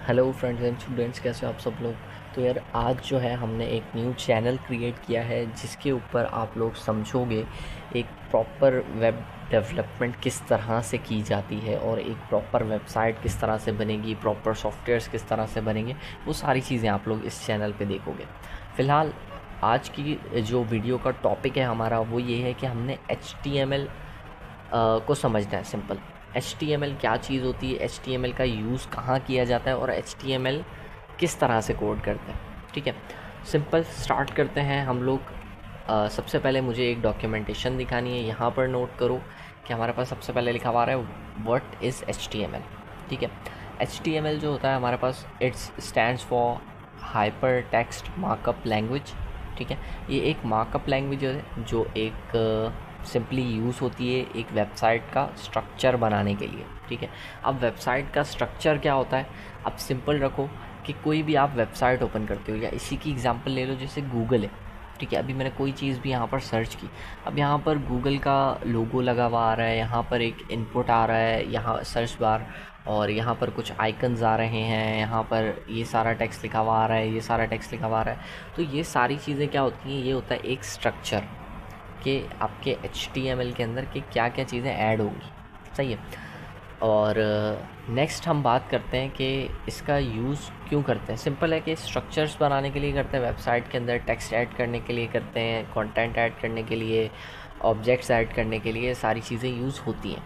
Hello friends and students, कैसे हो आप सब लोग। तो यार आज जो है हमने एक न्यू चैनल क्रिएट किया है जिसके ऊपर आप लोग समझोगे एक प्रॉपर वेब डेवलपमेंट किस तरह से की जाती है और एक प्रॉपर वेबसाइट किस तरह से बनेगी, प्रॉपर सॉफ्टवेयर्स किस तरह से बनेंगे, वो सारी चीज़ें आप लोग इस चैनल पे देखोगे। फ़िलहाल आज की जो वीडियो का टॉपिक है हमारा वो ये है कि हमने HTML को समझना है। सिंपल HTML क्या चीज़ होती है, HTML का यूज़ कहाँ किया जाता है और HTML किस तरह से कोड करते हैं। ठीक है, सिंपल स्टार्ट करते हैं हम लोग। सबसे पहले मुझे एक डॉक्यूमेंटेशन दिखानी है। यहाँ पर नोट करो कि हमारे पास सबसे पहले लिखा हुआ है व्हाट इज़ HTML। ठीक है, HTML जो होता है हमारे पास its stands for hyper text markup language. ठीक है, ये एक मार्कअप लैंग्वेज है जो एक सिंपली यूज़ होती है एक वेबसाइट का स्ट्रक्चर बनाने के लिए। ठीक है, अब वेबसाइट का स्ट्रक्चर क्या होता है, अब सिंपल रखो कि कोई भी आप वेबसाइट ओपन करते हो, या इसी की एग्जांपल ले लो जैसे गूगल है। ठीक है, अभी मैंने कोई चीज़ भी यहाँ पर सर्च की, अब यहाँ पर गूगल का लोगो लगा हुआ आ रहा है, यहाँ पर एक इनपुट आ रहा है, यहाँ सर्च बार, और यहाँ पर कुछ आइकन्स आ रहे हैं, यहाँ पर ये सारा टेक्स्ट लिखा हुआ आ रहा है, ये सारा टेक्स्ट लिखा हुआ आ रहा है। तो ये सारी चीज़ें क्या होती हैं, ये होता है एक स्ट्रक्चर कि आपके HTML के अंदर कि क्या क्या चीज़ें ऐड होंगी। सही है, और नेक्स्ट हम बात करते हैं कि इसका यूज़ क्यों करते हैं। सिंपल है कि स्ट्रक्चर्स बनाने के लिए करते हैं, वेबसाइट के अंदर टेक्स्ट ऐड करने के लिए करते हैं, कंटेंट ऐड करने के लिए, ऑब्जेक्ट्स ऐड करने के लिए सारी चीज़ें यूज़ होती हैं।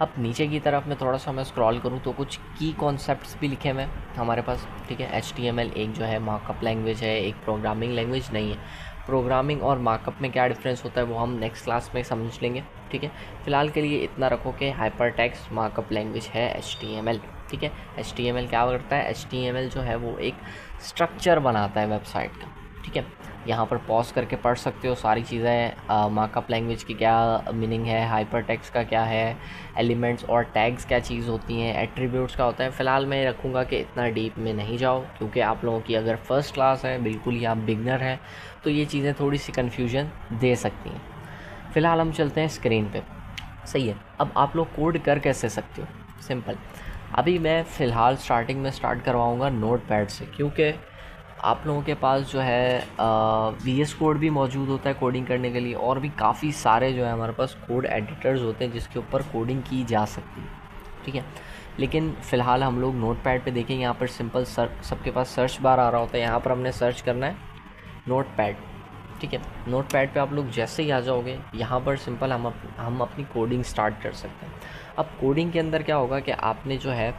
अब नीचे की तरफ में थोड़ा सा मैं स्क्रॉल करूँ तो कुछ की कॉन्सेप्ट्स भी लिखे हुए हैं हमारे पास। ठीक है, HTML एक जो है मार्कअप लैंग्वेज है, एक प्रोग्रामिंग लैंग्वेज नहीं है। प्रोग्रामिंग और मार्कअप में क्या डिफरेंस होता है वो हम नेक्स्ट क्लास में समझ लेंगे। ठीक है, फ़िलहाल के लिए इतना रखो कि हाइपर टेक्स्ट मार्कअप लैंग्वेज है HTML। ठीक है, HTML क्या करता है, HTML जो है वो एक स्ट्रक्चर बनाता है वेबसाइट का। ठीक है, यहाँ पर पॉज करके पढ़ सकते हो सारी चीज़ें, मार्कअप लैंग्वेज की क्या मीनिंग है, हाइपर टेक्स्ट का क्या है, एलिमेंट्स और टैग्स क्या चीज़ होती हैं, एट्रीब्यूट्स का होता है। फ़िलहाल मैं रखूँगा कि इतना डीप में नहीं जाओ, क्योंकि आप लोगों की अगर फर्स्ट क्लास है, बिल्कुल ही आप बिगनर हैं, तो ये चीज़ें थोड़ी सी कन्फ्यूजन दे सकती हैं। फ़िलहाल हम चलते हैं स्क्रीन पे। सही है, अब आप लोग कोड कर कैसे सकते हो। सिंपल, अभी मैं फ़िलहाल स्टार्टिंग में स्टार्ट करवाऊँगा नोटपैड से, क्योंकि आप लोगों के पास जो है VS कोड भी मौजूद होता है कोडिंग करने के लिए, और भी काफ़ी सारे जो है हमारे पास कोड एडिटर्स होते हैं जिसके ऊपर कोडिंग की जा सकती है। ठीक है, लेकिन फ़िलहाल हम लोग नोटपैड पे देखेंगे। यहाँ पर सिंपल सबके पास सर्च बार आ रहा होता है, यहाँ पर हमने सर्च करना है नोटपैड। ठीक है, नोटपैड पे आप लोग जैसे ही आ जाओगे यहाँ पर सिंपल हम अपनी कोडिंग स्टार्ट कर सकते हैं। अब कोडिंग के अंदर क्या होगा कि आपने जो है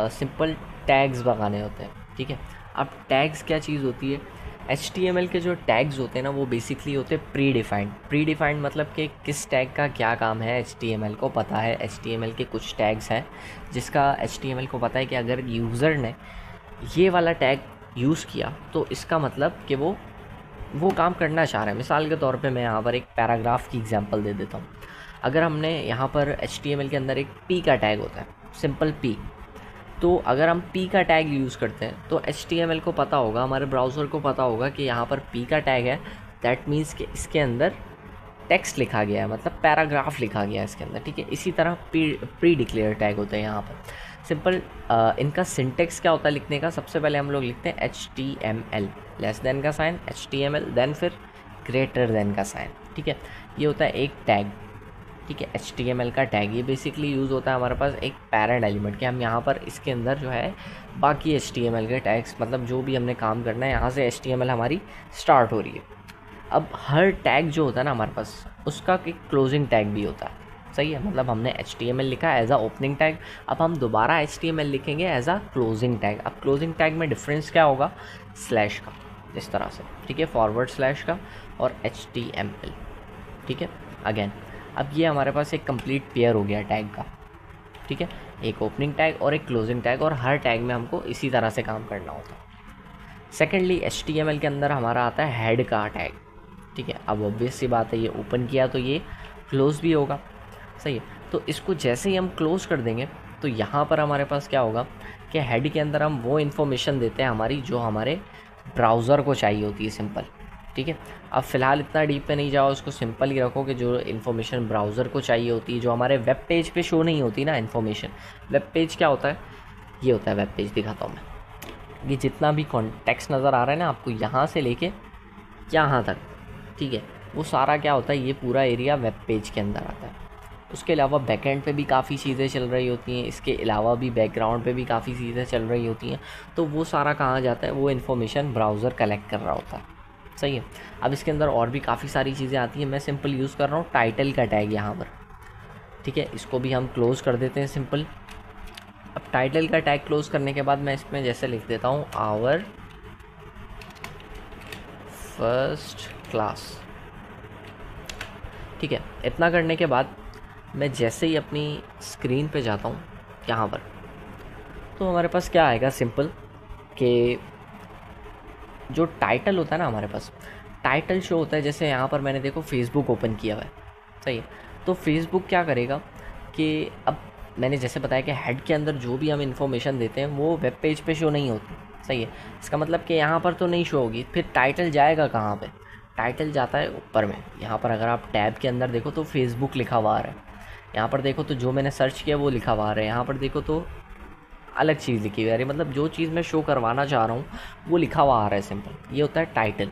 सिंपल टैग्स लगाने होते हैं। ठीक है, अब टैग्स क्या चीज़ होती है, HTML के जो टैग्स होते हैं ना वो बेसिकली होते हैं प्री डिफाइंड मतलब कि किस टैग का क्या काम है HTML को पता है। HTML के कुछ टैग्स हैं जिसका HTML को पता है कि अगर यूज़र ने ये वाला टैग यूज़ किया तो इसका मतलब कि वो काम करना चाह रहा है। मिसाल के तौर पे मैं यहाँ पर एक पैराग्राफ की एग्जांपल दे देता हूँ। अगर हमने यहाँ पर HTML के अंदर एक P का टैग होता है, सिंपल P, तो अगर हम P का टैग यूज़ करते हैं तो HTML को पता होगा, हमारे ब्राउज़र को पता होगा कि यहाँ पर P का टैग है, दैट मीन्स कि इसके अंदर टेक्स्ट लिखा गया है, मतलब पैराग्राफ लिखा गया है इसके अंदर। ठीक है, इसी तरह प्री डिक्लेयर टैग होते हैं यहाँ पर। सिंपल इनका सिंटेक्स क्या होता है लिखने का, सबसे पहले हम लोग लिखते हैं HTML, लेस देन का साइन, HTML, देन फिर ग्रेटर देन का साइन। ठीक है, ये होता है एक टैग। ठीक है, HTML का टैग ये बेसिकली यूज़ होता है हमारे पास एक पैरेंट एलिमेंट के, हम यहाँ पर इसके अंदर जो है बाकी HTML के टैग्स, मतलब जो भी हमने काम करना है यहाँ से HTML हमारी स्टार्ट हो रही है। अब हर टैग जो होता है ना हमारे पास, उसका एक क्लोजिंग टैग भी होता है। सही है, मतलब हमने HTML लिखा एज आ ओपनिंग टैग, अब हम दोबारा HTML लिखेंगे एज आ क्लोजिंग टैग। अब क्लोजिंग टैग में डिफरेंस क्या होगा, स्लैश का, इस तरह से। ठीक है, फॉरवर्ड स्लैश का और HTML। ठीक है, अगेन अब ये हमारे पास एक कंप्लीट पेयर हो गया टैग का। ठीक है, एक ओपनिंग टैग और एक क्लोजिंग टैग, और हर टैग में हमको इसी तरह से काम करना होता है। सेकेंडली HTML के अंदर हमारा आता है हेड का टैग। ठीक है, अब ऑब्वियस सी बात है, ये ओपन किया तो ये क्लोज़ भी होगा। सही है, तो इसको जैसे ही हम क्लोज़ कर देंगे तो यहाँ पर हमारे पास क्या होगा कि हेड के अंदर हम वो इन्फॉर्मेशन देते हैं हमारी जो हमारे ब्राउज़र को चाहिए होती है। सिंपल, ठीक है, अब फ़िलहाल इतना डीप पे नहीं जाओ, इसको सिंपल ही रखो कि जो इन्फॉर्मेशन ब्राउज़र को चाहिए होती है, जो हमारे वेब पेज पे शो नहीं होती ना इन्फॉर्मेशन। वेब पेज क्या होता है, ये होता है वेब पेज। दिखाता हूँ मैं, ये जितना भी कॉन्टेक्स्ट नज़र आ रहा है ना आपको यहाँ से लेके यहाँ तक, ठीक है, वो सारा क्या होता है, ये पूरा एरिया वेब पेज के अंदर आता है। उसके अलावा बैकएंड पे भी काफ़ी चीज़ें चल रही होती हैं, इसके अलावा भी बैकग्राउंड पे भी काफ़ी चीज़ें चल रही होती हैं। तो वो सारा कहाँ जाता है, वो इन्फॉर्मेशन ब्राउज़र कलेक्ट कर रहा होता है, सही है। अब इसके अंदर और भी काफ़ी सारी चीज़ें आती हैं, मैं सिंपल यूज़ कर रहा हूँ टाइटल का टैग यहाँ पर, ठीक है। इसको भी हम क्लोज़ कर देते हैं सिंपल। अब टाइटल का टैग क्लोज़ करने के बाद मैं इसमें जैसे लिख देता हूँ आवर फर्स्ट क्लास, ठीक है। इतना करने के बाद मैं जैसे ही अपनी स्क्रीन पे जाता हूँ यहाँ पर, तो हमारे पास क्या आएगा, सिंपल कि जो टाइटल होता है ना, हमारे पास टाइटल शो होता है। जैसे यहाँ पर मैंने देखो फेसबुक ओपन किया हुआ है, सही है। तो फेसबुक क्या करेगा कि अब मैंने जैसे बताया कि हेड के अंदर जो भी हम इंफॉर्मेशन देते हैं वो वेब पेज पे शो नहीं होती, सही है। इसका मतलब कि यहाँ पर तो नहीं शो होगी, फिर टाइटल जाएगा कहाँ पे, टाइटल जाता है ऊपर में। यहाँ पर अगर आप टैब के अंदर देखो तो फेसबुक लिखा हुआ आ रहा है, यहाँ पर देखो तो जो मैंने सर्च किया वो लिखा हुआ आ रहा है, यहाँ पर देखो तो अलग चीज़ लिखी हुई है, मतलब जो चीज़ मैं शो करवाना चाह रहा हूँ वो लिखा हुआ आ रहा है, सिंपल। ये होता है टाइटल,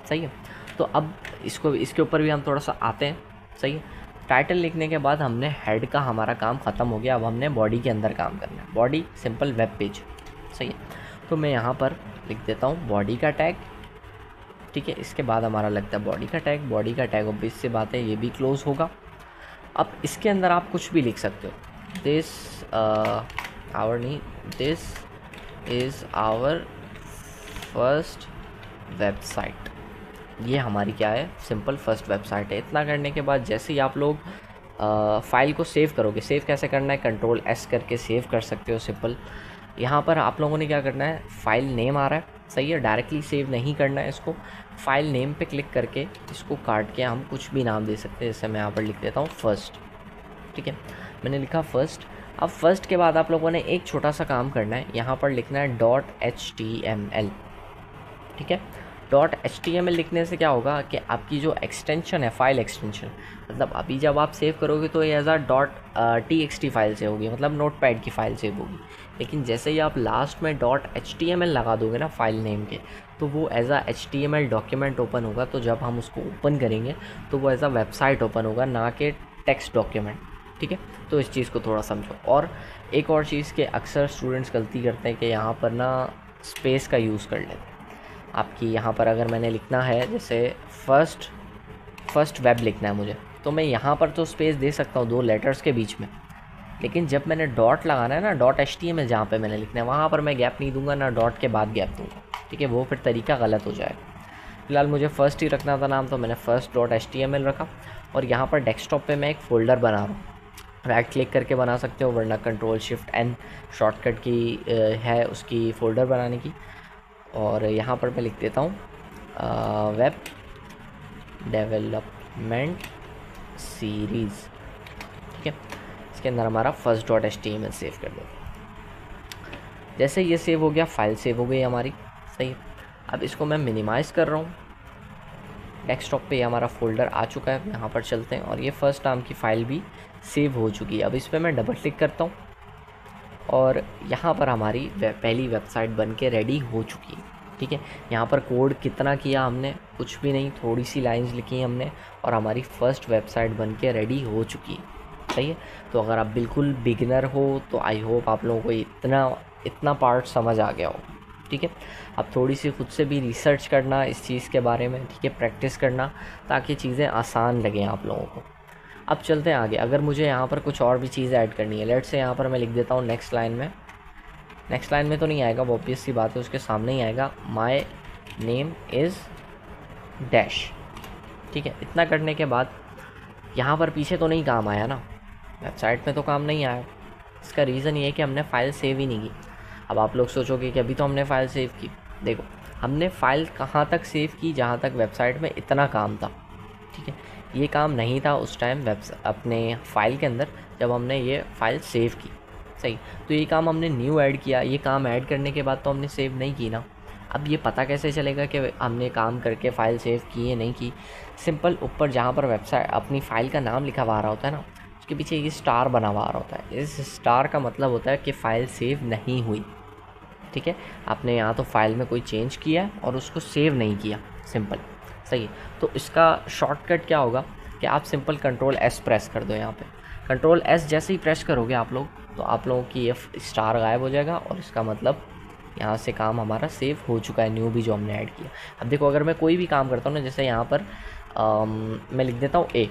सही है। तो अब इसके ऊपर भी हम थोड़ा सा आते हैं, सही है। टाइटल लिखने के बाद हमने हेड का हमारा काम ख़त्म हो गया, अब हमने बॉडी के अंदर काम करना है। बॉडी सिंपल वेब पेज, सही है। तो मैं यहाँ पर लिख देता हूँ बॉडी का टैग, ठीक है। इसके बाद हमारा लगता है बॉडी का टैग। बॉडी का टैग ऑब्वियस सी बात है ये भी क्लोज़ होगा। अब इसके अंदर आप कुछ भी लिख सकते हो, this is our first website. ये हमारी क्या है, सिंपल फर्स्ट वेबसाइट है। इतना करने के बाद जैसे ही आप लोग फाइल को सेव करोगे, सेव कैसे करना है, Ctrl+S करके सेव कर सकते हो, सिंपल। यहाँ पर आप लोगों ने क्या करना है, फाइल नेम आ रहा है, सही है, डायरेक्टली सेव नहीं करना है इसको। फाइल नेम पे क्लिक करके इसको काट के हम कुछ भी नाम दे सकते हैं। जैसे मैं यहाँ पर लिख देता हूँ फर्स्ट, ठीक है, मैंने लिखा फर्स्ट। अब फर्स्ट के बाद आप लोगों ने एक छोटा सा काम करना है, यहाँ पर लिखना है .html, ठीक है। .html लिखने से क्या होगा कि आपकी जो एक्सटेंशन है, फाइल एक्सटेंशन, मतलब अभी जब आप सेव करोगे तो ये एज आ .txt फाइल से होगी, मतलब नोटपैड की फ़ाइल सेव होगी। लेकिन जैसे ही आप लास्ट में .html लगा दोगे ना फाइल नेम के, तो वो एज आ HTML डॉक्यूमेंट ओपन होगा। तो जब हम उसको ओपन करेंगे तो वो एज आ वेबसाइट ओपन होगा, ना कि टेक्स्ट डॉक्यूमेंट, ठीक है। तो इस चीज़ को थोड़ा समझो। और एक और चीज़ के अक्सर स्टूडेंट्स गलती करते हैं कि यहाँ पर ना स्पेस का यूज़ कर लेते हैं। आपकी यहाँ पर अगर मैंने लिखना है जैसे फर्स्ट वेब लिखना है मुझे, तो मैं यहाँ पर तो स्पेस दे सकता हूँ 2 लेटर्स के बीच में, लेकिन जब मैंने डॉट लगाना है ना, .html जहाँ पे मैंने लिखना है वहाँ पर मैं गैप नहीं दूंगा, ना डॉट के बाद गैप दूंगा, ठीक है। वो फिर तरीका गलत हो जाएगा। फिलहाल मुझे फर्स्ट ही रखना था नाम, तो मैंने first.html रखा। और यहाँ पर डेस्कटॉप पे मैं एक फ़ोल्डर बना रहा हूँ, राइट क्लिक करके बना सकते हो, वरना Ctrl+Shift+N शॉर्टकट की है उसकी फ़ोल्डर बनाने की। और यहाँ पर मैं लिख देता हूँ वेब डेवलपमेंट सीरीज़, ठीक है। इसके अंदर हमारा first.html सेव कर देते हैं। जैसे ये सेव हो गया, फाइल सेव हो गई हमारी, सही है। अब इसको मैं मिनिमाइज़ कर रहा हूँ, डेस्कटॉप पे हमारा फ़ोल्डर आ चुका है। यहाँ पर चलते हैं और ये फर्स्ट नाम की फ़ाइल भी सेव हो चुकी है। अब इस पर मैं डबल क्लिक करता हूँ और यहाँ पर हमारी पहली वेबसाइट बन के रेडी हो चुकी है, ठीक है। यहाँ पर कोड कितना किया हमने, कुछ भी नहीं, थोड़ी सी लाइंस लिखी हमने और हमारी फ़र्स्ट वेबसाइट बन के रेडी हो चुकी है, सही है। तो अगर आप बिल्कुल बिगिनर हो तो आई होप आप लोगों को इतना पार्ट समझ आ गया हो, ठीक है। अब थोड़ी सी खुद से भी रिसर्च करना इस चीज़ के बारे में, ठीक है, प्रैक्टिस करना, ताकि चीज़ें आसान लगें आप लोगों को। अब चलते हैं आगे। अगर मुझे यहाँ पर कुछ और भी चीज़ ऐड करनी है, लेट्स से यहाँ पर मैं लिख देता हूँ नेक्स्ट लाइन में तो नहीं आएगा, वो ऑब्वियस सी बात है, उसके सामने ही आएगा माय नेम इज़ डैश, ठीक है। इतना करने के बाद यहाँ पर पीछे तो नहीं काम आया ना, वेबसाइट में तो काम नहीं आया। इसका रीज़न ये है कि हमने फ़ाइल सेव ही नहीं की। अब आप लोग सोचोगे कि अभी तो हमने फ़ाइल सेव की, देखो हमने फ़ाइल कहाँ तक सेव की, जहाँ तक वेबसाइट में इतना काम था, ठीक है। ये काम नहीं था उस टाइम अपने फ़ाइल के अंदर जब हमने ये फ़ाइल सेव की, सही। तो ये काम हमने न्यू ऐड किया, ये काम ऐड करने के बाद तो हमने सेव नहीं की ना। अब ये पता कैसे चलेगा कि हमने काम करके फ़ाइल सेव की है नहीं की? सिंपल ऊपर जहाँ पर वेबसाइट अपनी फ़ाइल का नाम लिखा हुआ आ रहा होता है ना, उसके पीछे ये स्टार बना हुआ आ रहा होता है। इस स्टार का मतलब होता है कि फ़ाइल सेव नहीं हुई, ठीक है। आपने यहाँ तो फाइल में कोई चेंज किया है और उसको सेव नहीं किया, सिंपल, सही है। तो इसका शॉर्टकट क्या होगा कि आप सिंपल कंट्रोल एस प्रेस कर दो। यहाँ पे कंट्रोल एस जैसे ही प्रेस करोगे आप लोग, तो आप लोगों की ये स्टार गायब हो जाएगा और इसका मतलब यहाँ से काम हमारा सेव हो चुका है, न्यू भी जो हमने ऐड किया। अब देखो अगर मैं कोई भी काम करता हूँ ना, जैसे यहाँ पर मैं लिख देता हूँ ए,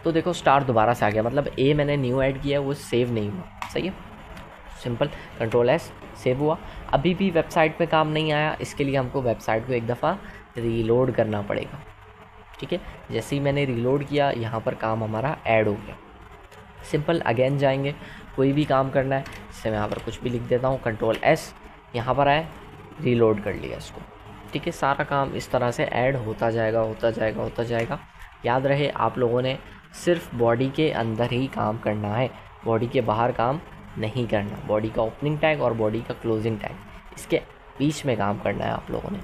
तो देखो स्टार दोबारा से आ गया, मतलब ए मैंने न्यू ऐड किया है, वो सेव नहीं हुआ, सही है। सिंपल कंट्रोल एस, सेव हुआ। अभी भी वेबसाइट पे काम नहीं आया, इसके लिए हमको वेबसाइट को एक दफ़ा रीलोड करना पड़ेगा, ठीक है। जैसे ही मैंने रीलोड किया, यहाँ पर काम हमारा ऐड हो गया। सिंपल अगेन जाएंगे, कोई भी काम करना है, जैसे मैं यहाँ पर कुछ भी लिख देता हूँ, कंट्रोल एस, यहाँ पर आए, रीलोड कर लिया इसको, ठीक है। सारा काम इस तरह से ऐड होता जाएगा, होता जाएगा, होता जाएगा। याद रहे आप लोगों ने सिर्फ बॉडी के अंदर ही काम करना है, बॉडी के बाहर काम नहीं करना। बॉडी का ओपनिंग टैग और बॉडी का क्लोजिंग टैग, इसके बीच में काम करना है आप लोगों ने।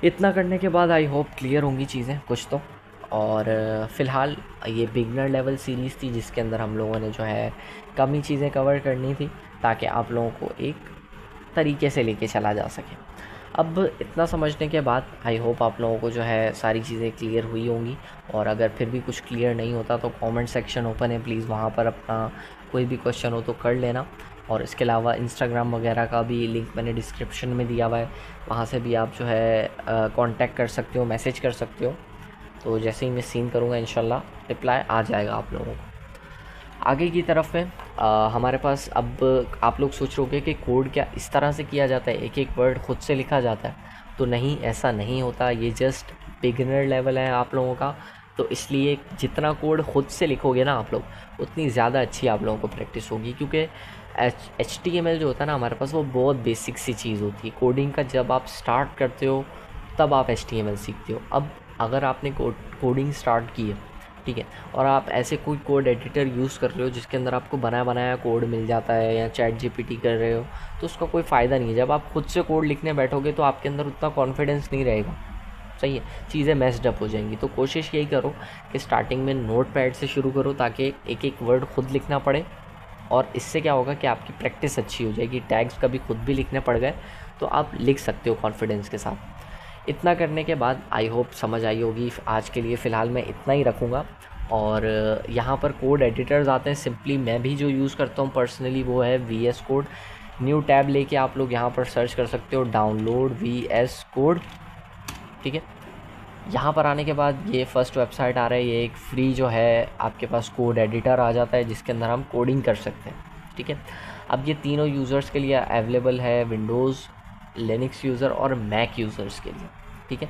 इतना करने के बाद आई होप क्लियर होंगी चीज़ें कुछ तो। और फ़िलहाल ये बिगनर लेवल सीरीज़ थी, जिसके अंदर हम लोगों ने जो है कम ही चीज़ें कवर करनी थी, ताकि आप लोगों को एक तरीके से लेके चला जा सके। अब इतना समझने के बाद आई होप आप लोगों को जो है सारी चीज़ें क्लियर हुई होंगी। और अगर फिर भी कुछ क्लियर नहीं होता तो कमेंट सेक्शन ओपन है, प्लीज़ वहाँ पर अपना कोई भी क्वेश्चन हो तो कर लेना। और इसके अलावा इंस्टाग्राम वगैरह का भी लिंक मैंने डिस्क्रिप्शन में दिया हुआ है, वहाँ से भी आप जो है कांटेक्ट कर सकते हो, मैसेज कर सकते हो। तो जैसे ही मैं सीन करूँगा इंशाल्लाह रिप्लाई आ जाएगा आप लोगों को। आगे की तरफ में हमारे पास अब आप लोग सोच रहे होंगे कि कोड क्या इस तरह से किया जाता है, एक एक वर्ड खुद से लिखा जाता है। तो नहीं, ऐसा नहीं होता, ये जस्ट बिगिनर लेवल है आप लोगों का। तो इसलिए जितना कोड खुद से लिखोगे ना आप लोग, उतनी ज़्यादा अच्छी आप लोगों को प्रैक्टिस होगी, क्योंकि HTML जो होता है ना हमारे पास, वो बहुत बेसिक सी चीज़ होती है। कोडिंग का जब आप स्टार्ट करते हो तब आप HTML सीखते हो। अब अगर आपने कोडिंग स्टार्ट की है, ठीक है, और आप ऐसे कोई कोड एडिटर यूज़ कर रहे हो जिसके अंदर आपको बनाया बनाया कोड मिल जाता है, या चैट GPT कर रहे हो, तो उसका कोई फ़ायदा नहीं है। जब आप खुद से कोड लिखने बैठोगे तो आपके अंदर उतना कॉन्फिडेंस नहीं रहेगा, सही है, चीज़ें मैस्ड अप हो जाएंगी। तो कोशिश यही करो कि स्टार्टिंग में नोटपैड से शुरू करो, ताकि एक एक वर्ड खुद लिखना पड़े। और इससे क्या होगा कि आपकी प्रैक्टिस अच्छी हो जाएगी। टैग्स कभी खुद भी लिखने पड़ गए तो आप लिख सकते हो कॉन्फिडेंस के साथ। इतना करने के बाद आई होप समझ आई होगी। आज के लिए फ़िलहाल मैं इतना ही रखूँगा। और यहाँ पर कोड एडिटर्स आते हैं, सिंपली मैं भी जो यूज़ करता हूँ पर्सनली वो है VS कोड। न्यू टैब लेके आप लोग यहाँ पर सर्च कर सकते हो, डाउनलोड VS कोड, ठीक है। यहाँ पर आने के बाद ये फर्स्ट वेबसाइट आ रहा है, ये एक फ्री जो है आपके पास कोड एडिटर आ जाता है, जिसके अंदर हम कोडिंग कर सकते हैं, ठीक है। अब ये तीनों यूज़र्स के लिए अवेलेबल है, विंडोज़, लिनक्स यूज़र और मैक यूज़र्स के लिए, ठीक है।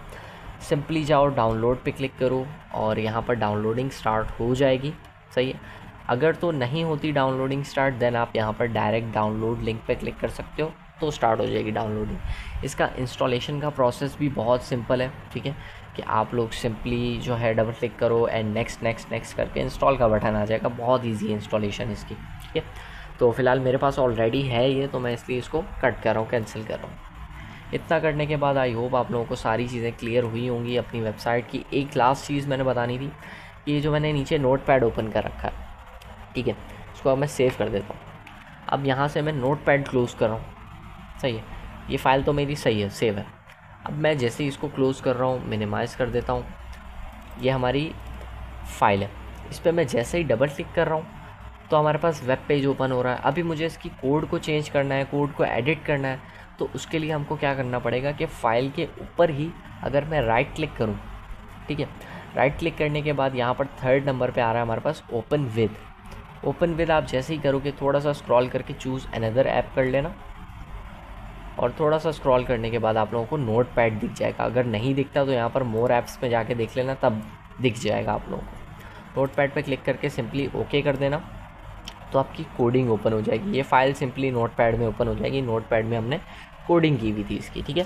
सिंपली जाओ, डाउनलोड पे क्लिक करो और यहाँ पर डाउनलोडिंग स्टार्ट हो जाएगी, सही है। अगर तो नहीं होती डाउनलोडिंग स्टार्ट, देन आप यहाँ पर डायरेक्ट डाउनलोड लिंक पे क्लिक कर सकते हो, तो स्टार्ट हो जाएगी डाउनलोडिंग। इसका इंस्टॉलेशन का प्रोसेस भी बहुत सिंपल है, ठीक है, कि आप लोग सिंपली जो है डबल क्लिक करो एंड नेक्स्ट नेक्स्ट नेक्स्ट करके इंस्टॉल का बटन आ जाएगा। बहुत ईजी है इंस्टॉलेशन इसकी, ठीक है। तो फ़िलहाल मेरे पास ऑलरेडी है ये, तो मैं इसलिए इसको कट कर रहा हूँ, कैंसिल कर रहा हूँ। इतना करने के बाद आई होप आप लोगों को सारी चीज़ें क्लियर हुई होंगी अपनी वेबसाइट की। एक लास्ट चीज़ मैंने बतानी थी, कि जो मैंने नीचे नोटपैड ओपन कर रखा है, ठीक है, इसको अब मैं सेव कर देता हूँ। अब यहाँ से मैं नोटपैड क्लोज़ कर रहा हूँ, सही है, ये फ़ाइल तो मेरी सही है, सेव है। अब मैं जैसे ही इसको क्लोज़ कर रहा हूँ, मिनिमाइज़ कर देता हूँ, ये हमारी फ़ाइल है। इस पर मैं जैसे ही डबल क्लिक कर रहा हूँ तो हमारे पास वेब पेज ओपन हो रहा है। अभी मुझे इसकी कोड को चेंज करना है, कोड को एडिट करना है, तो उसके लिए हमको क्या करना पड़ेगा कि फ़ाइल के ऊपर ही अगर मैं राइट क्लिक करूँ, ठीक है, राइट क्लिक करने के बाद यहाँ पर थर्ड नंबर पे आ रहा है हमारे पास ओपन विद। ओपन विद आप जैसे ही करोगे, थोड़ा सा स्क्रॉल करके चूज़ अनदर ऐप कर लेना, और थोड़ा सा स्क्रॉल करने के बाद आप लोगों को नोटपैड दिख जाएगा। अगर नहीं दिखता तो यहाँ पर मोर ऐप्स में जाके देख लेना, तब दिख जाएगा आप लोगों को। नोटपैड पे क्लिक करके सिंपली ओके कर देना, तो आपकी कोडिंग ओपन हो जाएगी। ये फ़ाइल सिंपली नोटपैड में ओपन हो जाएगी। नोटपैड में हमने कोडिंग की हुई थी इसकी, ठीक है।